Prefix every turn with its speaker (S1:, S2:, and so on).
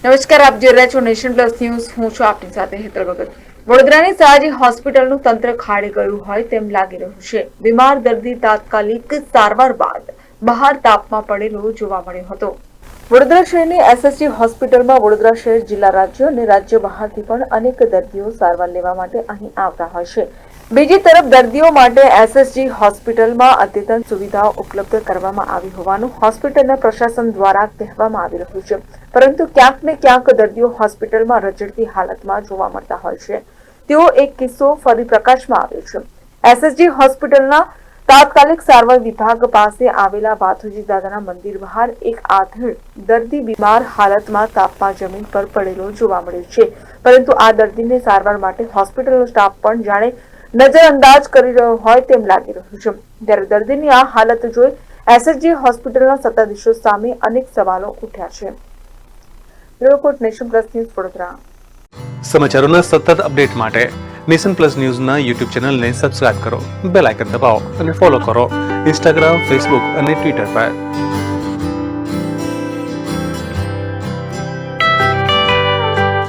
S1: નમસ્કાર, આપ જોઈ રહ્યા છો નેશન પ્લસ ન્યૂઝ. હું છું આપની સાથે હેતલ ભગત. વડોદરાની સયાજી હોસ્પિટલનું તંત્ર ખાડી ગયું હોય તેમ લાગી રહ્યું છે. બીમાર દર્દી તાત્કાલિક સારવાર બાદ બહાર તાપમાં પડેલો જોવા મળ્યો હતો. વડોદરા શહેરની એસએસજી હોસ્પિટલમાં વડોદરા શહેર, જિલ્લા, રાજ્ય અને રાજ્ય બહારથી પણ અનેક દર્દીઓ સારવાર લેવા માટે અહીં આવતા હોય છે. બીજી તરફ દર્દીઓ માટે એસએસજી હોસ્પિટલમાં અદ્યતન સુવિધાઓ ઉપલબ્ધ કરવામાં આવી હોવાનું હોસ્પિટલના પ્રશાસન દ્વારા કહેવામાં આવી રહ્યું છે. પરંતુ ક્યાંક ને ક્યાંક દર્દીઓ હોસ્પિટલમાં રજડતી હાલતમાં જોવા મળતા હોય છે. તેવો એક કિસ્સો ફરી પ્રકાશમાં આવ્યો છે. એસએસજી હોસ્પિટલના તાત્કાલિક સારવાર વિભાગ પાસે આવેલા વાથુજી દાદાના મંદિર બહાર એક આધેડ દર્દી બીમાર હાલતમાં તાપમાં જમીન પર પડેલો જોવા મળ્યો છે. પરંતુ આ દર્દીને સારવાર માટે હોસ્પિટલનો સ્ટાફ પણ જાણે નજરઅંદાજ કરી રહ્યો હોય તેમ લાગી રહ્યું છે. ત્યારે દર્દીની આ હાલત જોઈ એસએસજી હોસ્પિટલના સત્તાધીશો સામે અનેક સવાલો ઉઠ્યા છે. Report Nation Plus News Vadodara.
S2: સમાચારોના સતત અપડેટ માટે નેશન પ્લસ ન્યૂઝના યુટ્યુબ ચેનલને સબસ્ક્રાઇબ કરો, બેલ આઇકન દબાવો અને ફોલો કરો ઇન્સ્ટાગ્રામ, ફેસબુક અને ટ્વિટર પર.